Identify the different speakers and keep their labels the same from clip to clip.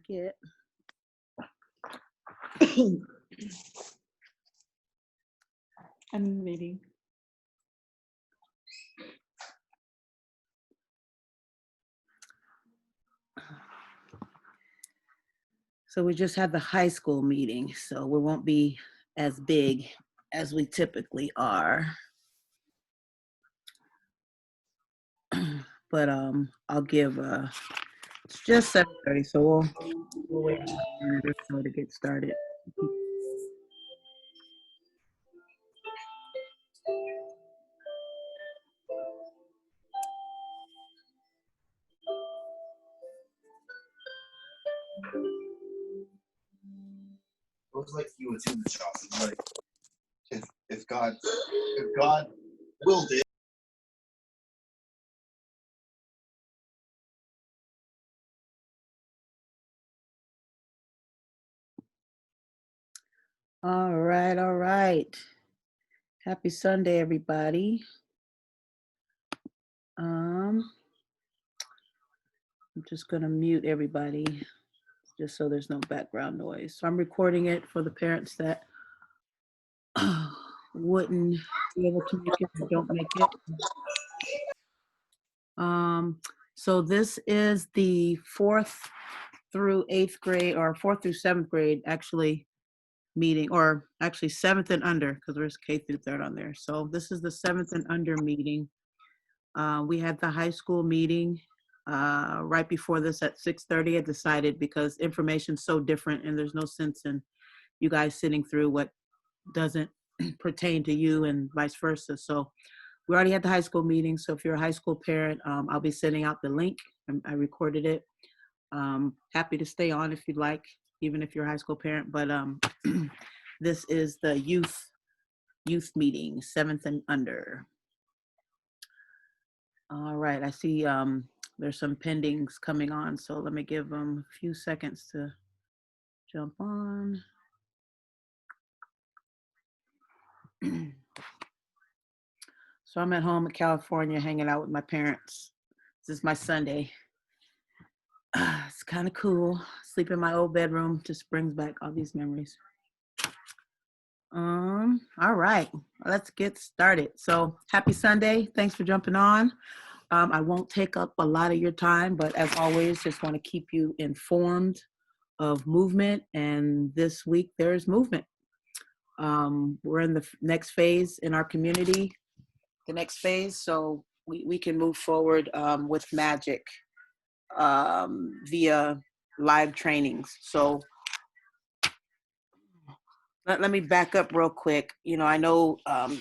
Speaker 1: forget.
Speaker 2: I'm meeting.
Speaker 1: So we just had the high school meeting, so we won't be as big as we typically are. But I'll give it's just 7:30, so we'll wait a minute or so to get started.
Speaker 3: It was like you was in the shop. Like if God willed it.
Speaker 1: All right, all right. Happy Sunday, everybody. I'm just gonna mute everybody just so there's no background noise. So I'm recording it for the parents that wouldn't be able to make it or don't make it. So this is the 4th through 8th grade, or 4th through 7th grade actually meeting, or actually 7th and under, because there's K through 3rd on there. So this is the 7th and under meeting. We had the high school meeting right before this at 6:30. I decided, because information's so different and there's no sense in you guys sitting through what doesn't pertain to you and vice versa. So we already had the high school meeting. So if you're a high school parent, I'll be sending out the link. I recorded it. Happy to stay on if you'd like, even if you're a high school parent. But this is the youth meeting, 7th and under. All right, I see there's some pendings coming on, so let me give them a few seconds to jump on. So I'm at home in California hanging out with my parents. This is my Sunday. It's kind of cool. Sleep in my old bedroom just brings back all these memories. All right, let's get started. So happy Sunday. Thanks for jumping on. I won't take up a lot of your time, but as always, just want to keep you informed of movement. And this week there's movement. We're in the next phase in our community, the next phase. So we can move forward with magic via live trainings. So let me back up real quick. I know, I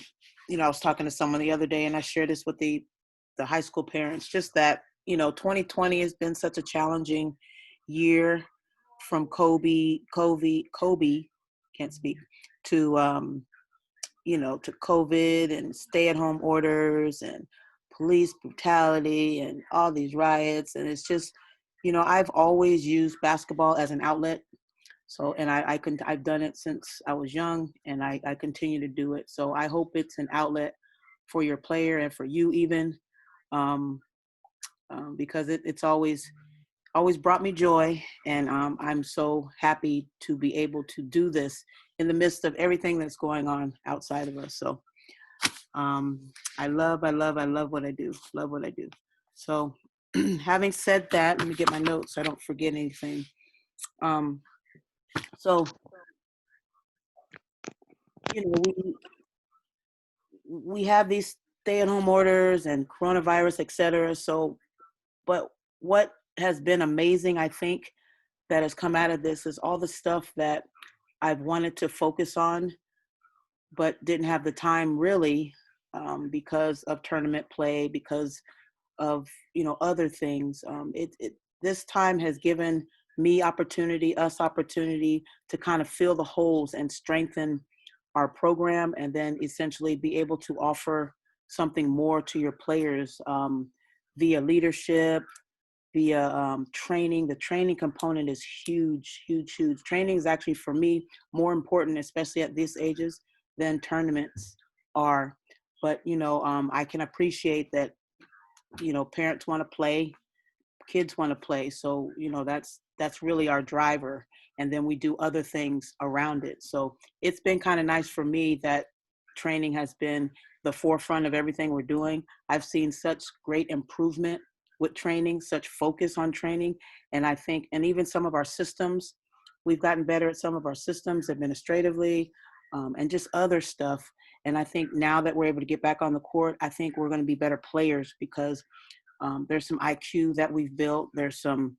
Speaker 1: was talking to someone the other day and I shared this with the high school parents, just that, 2020 has been such a challenging year, from Kobe, can't speak, to, to COVID and stay-at-home orders and police brutality and all these riots. And it's just, I've always used basketball as an outlet. So, and I've done it since I was young, and I continue to do it. So I hope it's an outlet for your player and for you even, because it's always brought me joy. And I'm so happy to be able to do this in the midst of everything that's going on outside of us. So I love what I do. Love what I do. So having said that, let me get my notes so I don't forget anything. So, we have these stay-at-home orders and coronavirus, et cetera. So, but what has been amazing, I think, that has come out of this is all the stuff that I've wanted to focus on, but didn't have the time really, because of tournament play, because of, other things. This time has given me us opportunity to kind of fill the holes and strengthen our program, and then essentially be able to offer something more to your players via leadership, via training. The training component is huge, huge, huge. Training is actually, for me, more important, especially at these ages, than tournaments are. But, I can appreciate that, parents want to play, kids want to play. So, that's really our driver, and then we do other things around it. So it's been kind of nice for me that training has been the forefront of everything we're doing. I've seen such great improvement with training, such focus on training. And I think, and even some of our systems, we've gotten better at some of our systems administratively, and just other stuff. And I think now that we're able to get back on the court, I think we're going to be better players because there's some IQ that we've built. There's some,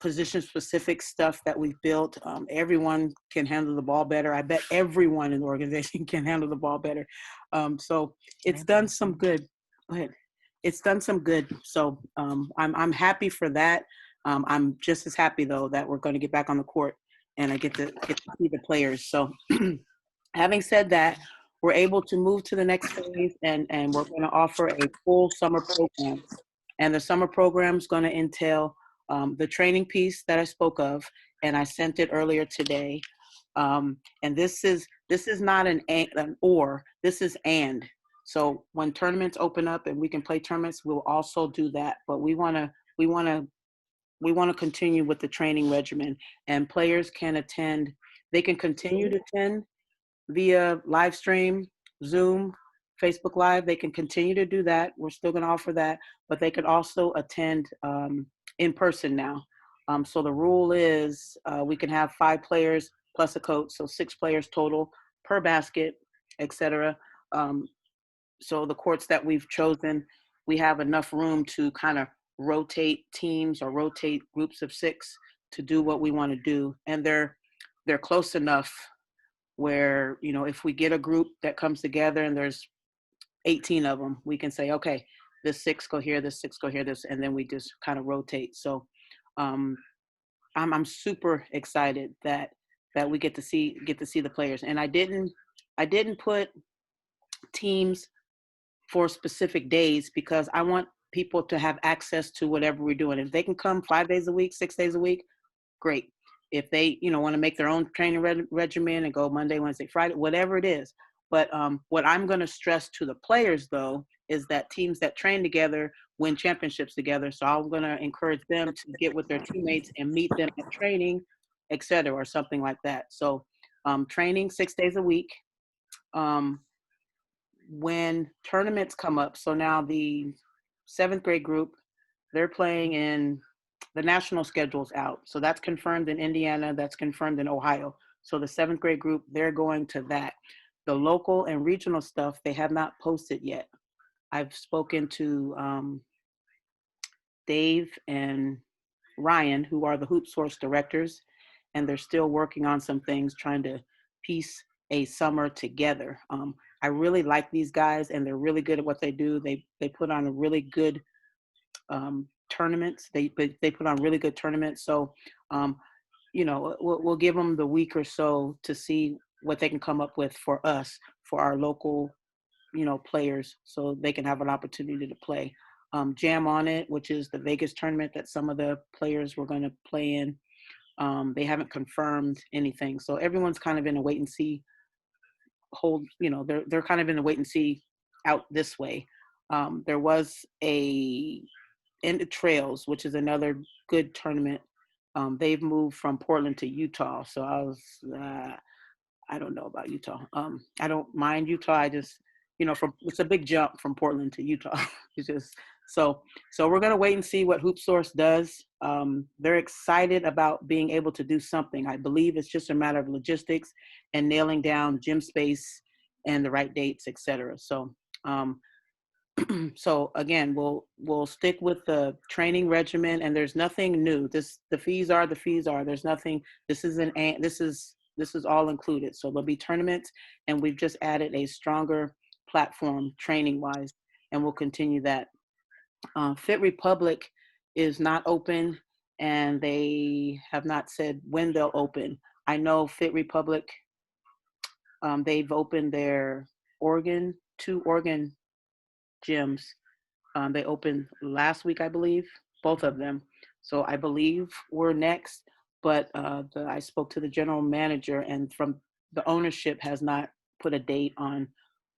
Speaker 1: position specific stuff that we've built. Everyone can handle the ball better. I bet everyone in the organization can handle the ball better. So it's done some good. Go ahead. It's done some good. So I'm happy for that. I'm just as happy though that we're going to get back on the court and I get to see the players. So having said that, we're able to move to the next phase, and we're going to offer a full summer program. And the summer program is going to entail the training piece that I spoke of, and I sent it earlier today. And this is not an or, this is and. So when tournaments open up and we can play tournaments, we'll also do that. But we want to continue with the training regimen, and players can attend. They can continue to attend via live stream, Zoom, Facebook Live. They can continue to do that. We're still going to offer that, but they can also attend in person now. So the rule is we can have 5 players plus a coach, so 6 players total per basket, etc. So the courts that we've chosen, we have enough room to kind of rotate teams or rotate groups of 6 to do what we want to do, and they're close enough where, if we get a group that comes together and there's 18 of them, we can say, okay, this 6 go here, this 6 go here, this, and then we just kind of rotate. So I'm super excited that we get to see the players. And I didn't put teams for specific days because I want people to have access to whatever we're doing. If they can come 5 days a week, 6 days a week, great. If they, want to make their own training regimen and go Monday, Wednesday, Friday, whatever it is. But what I'm going to stress to the players, though, is that teams that train together win championships together. So I'm going to encourage them to get with their teammates and meet them at training, et cetera, or something like that. So training 6 days a week. When tournaments come up, so now the 7th grade group, they're playing in the national schedule's out. So that's confirmed in Indiana, that's confirmed in Ohio. So the 7th grade group, they're going to that. The local and regional stuff, they have not posted yet. I've spoken to Dave and Ryan, who are the Hoop Source directors, and they're still working on some things, trying to piece a summer together. I really like these guys, and they're really good at what they do. They put on a really good tournaments. They put on really good tournaments. So, we'll give them the week or so to see what they can come up with for us, for our local, players, so they can have an opportunity to play. Jam on It, which is the Vegas tournament that some of the players were going to play in. They haven't confirmed anything. So everyone's kind of in a wait and see they're kind of in a wait and see out this way. There was in the Trails, which is another good tournament. They've moved from Portland to Utah. So I don't know about Utah. I don't mind Utah. I just, it's a big jump from Portland to Utah. It's just, so we're going to wait and see what Hoop Source does. They're excited about being able to do something. I believe it's just a matter of logistics and nailing down gym space and the right dates, et cetera. So, so again, we'll stick with the training regimen, and there's nothing new. The fees are. There's nothing. This is all included. So there'll be tournaments, and we've just added a stronger platform training wise, and we'll continue that. Fit Republic is not open, and they have not said when they'll open. I know Fit Republic, they've opened their two Oregon gyms. They opened last week, I believe, both of them. So I believe we're next, but I spoke to the general manager, and from the ownership has not put a date on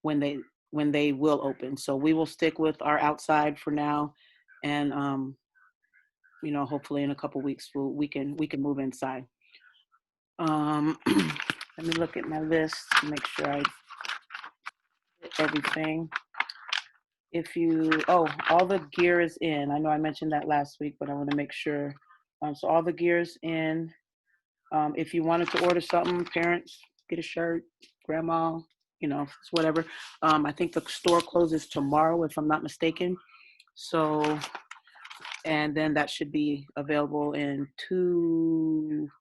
Speaker 1: when they will open. So we will stick with our outside for now, and hopefully in a couple weeks we can move inside. Let me look at my list to make sure I did everything. All the gear is in. I know I mentioned that last week, but I want to make sure. So all the gear's in. If you wanted to order something, parents, get a shirt, grandma, it's whatever. I think the store closes tomorrow, if I'm not mistaken. So, and then that should be available in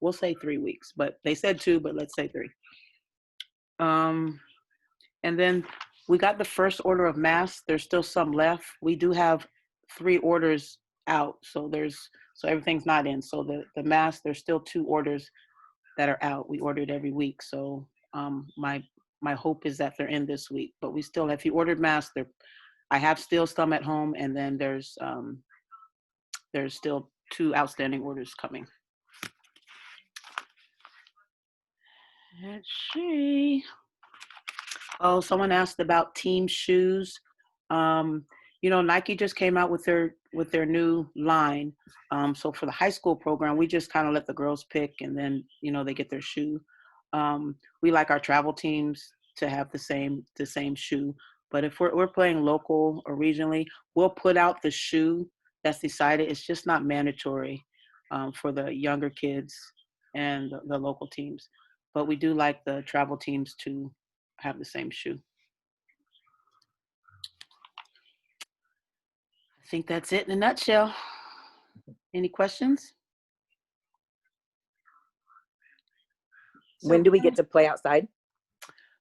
Speaker 1: we'll say 3 weeks, but they said 2, but let's say 3. And then we got the first order of masks. There's still some left. We do have 3 orders out. So everything's not in. So the masks, there's still 2 orders that are out. We ordered every week. So my hope is that they're in this week. But we still, if you ordered masks, I have still some at home, and then there's still 2 outstanding orders coming. Let's see. Oh, someone asked about team shoes. Nike just came out with their new line. So for the high school program, we just kind of let the girls pick, and then they get their shoe. We like our travel teams to have the same shoe. But if we're playing local or regionally, we'll put out the shoe that's decided. It's just not mandatory for the younger kids and the local teams. But we do like the travel teams to have the same shoe. I think that's it in a nutshell. Any questions?
Speaker 4: When do we get to play outside?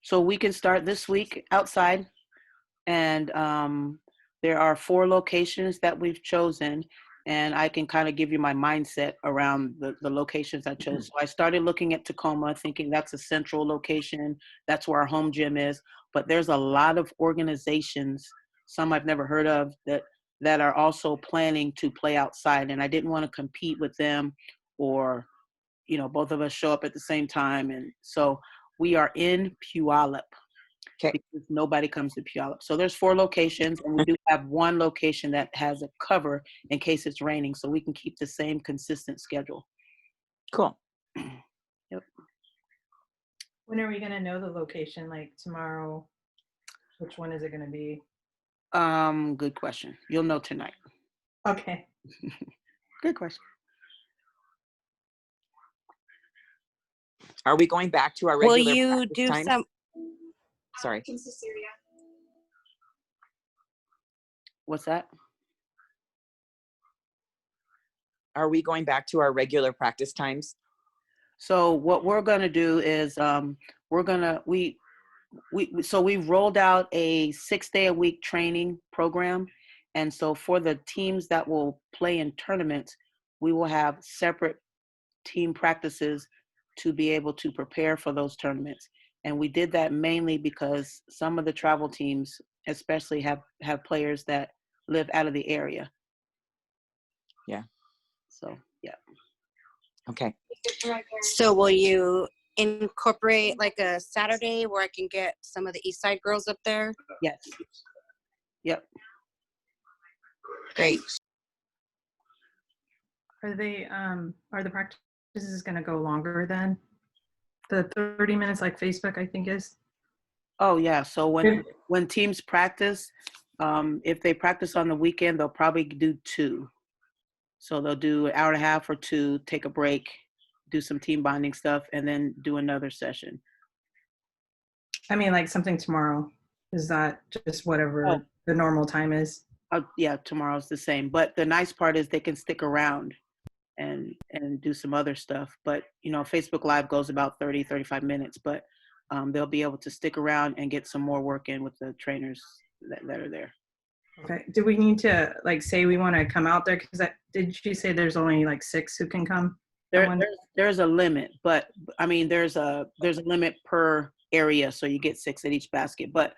Speaker 1: So we can start this week outside, and there are 4 locations that we've chosen, and I can kind of give you my mindset around the locations I chose. So I started looking at Tacoma, thinking that's a central location. That's where our home gym is. But there's a lot of organizations, some I've never heard of, that are also planning to play outside. And I didn't want to compete with them, or, both of us show up at the same time. And so we are in Puyallup.
Speaker 4: Okay.
Speaker 1: Because nobody comes to Puyallup. So there's 4 locations, and we do have 1 location that has a cover in case it's raining, so we can keep the same consistent schedule.
Speaker 4: Cool.
Speaker 1: Yep.
Speaker 2: When are we gonna know the location? Like tomorrow? Which one is it gonna be?
Speaker 1: Good question. You'll know tonight.
Speaker 2: Okay.
Speaker 1: Good question.
Speaker 4: Are we going back to our
Speaker 5: Will
Speaker 4: regular
Speaker 5: you
Speaker 4: practice
Speaker 5: do
Speaker 4: times?
Speaker 5: some?
Speaker 4: Sorry.
Speaker 1: What's that?
Speaker 4: Are we going back to our regular practice times?
Speaker 1: So what we're going to do is we've rolled out a 6-day-a-week training program. And so for the teams that will play in tournaments, we will have separate team practices to be able to prepare for those tournaments. And we did that mainly because some of the travel teams especially have players that live out of the area.
Speaker 4: Yeah.
Speaker 1: So, yeah.
Speaker 4: Okay.
Speaker 5: So will you incorporate like a Saturday where I can get some of the East Side girls up there?
Speaker 1: Yes. Yep.
Speaker 5: Great.
Speaker 2: Are the practices gonna go longer then? The 30 minutes like Facebook, I think is?
Speaker 1: Oh, yeah. So when teams practice, if they practice on the weekend, they'll probably do 2. So they'll do an hour and a half or 2, take a break, do some team bonding stuff, and then do another session.
Speaker 2: I mean, like something tomorrow. Is that just whatever the normal time is?
Speaker 1: Yeah, tomorrow's the same. But the nice part is they can stick around and do some other stuff. But, Facebook Live goes about 30, 35 minutes, but they'll be able to stick around and get some more work in with the trainers that are there.
Speaker 2: Okay. Do we need to say we want to come out there? Because did you say there's only 6 who can come?
Speaker 1: There's a limit, but I mean, there's a limit per area. So you get 6 at each basket, but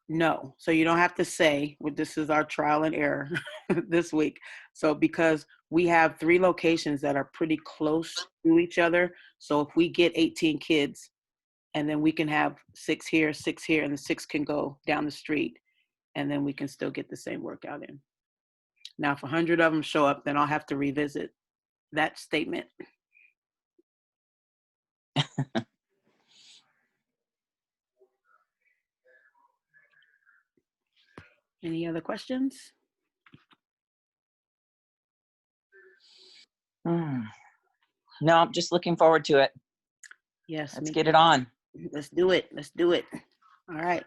Speaker 1: no. So you don't have to say, well, this is our trial and error this week. So because we have 3 locations that are pretty close to each other. So if we get 18 kids, and then we can have 6 here, and the 6 can go down the street, and then we can still get the same workout in. Now, if 100 of them show up, then I'll have to revisit that statement. Any other questions?
Speaker 4: Hmm. No, I'm just looking forward to it.
Speaker 1: Yes.
Speaker 4: Let's
Speaker 1: me
Speaker 4: get
Speaker 1: too.
Speaker 4: it on.
Speaker 1: Let's do it. Let's do it. All right.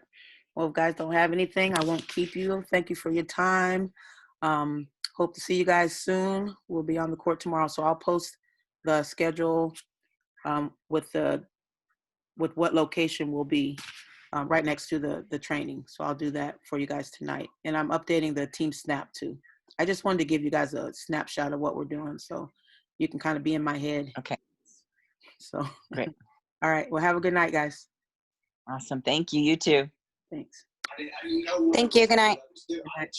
Speaker 1: Well, if guys don't have anything, I won't keep you. Thank you for your time. Hope to see you guys soon. We'll be on the court tomorrow, so I'll post the schedule with what location will be right next to the training. So I'll do that for you guys tonight, and I'm updating the team snap too. I just wanted to give you guys a snapshot of what we're doing, so you can kind of be in my head.
Speaker 4: Okay.
Speaker 1: So
Speaker 4: Great.
Speaker 1: all right. Well, have a good night, guys.
Speaker 4: Awesome. Thank you. You too.
Speaker 1: Thanks.
Speaker 5: Thank you. Good night.
Speaker 1: Good night.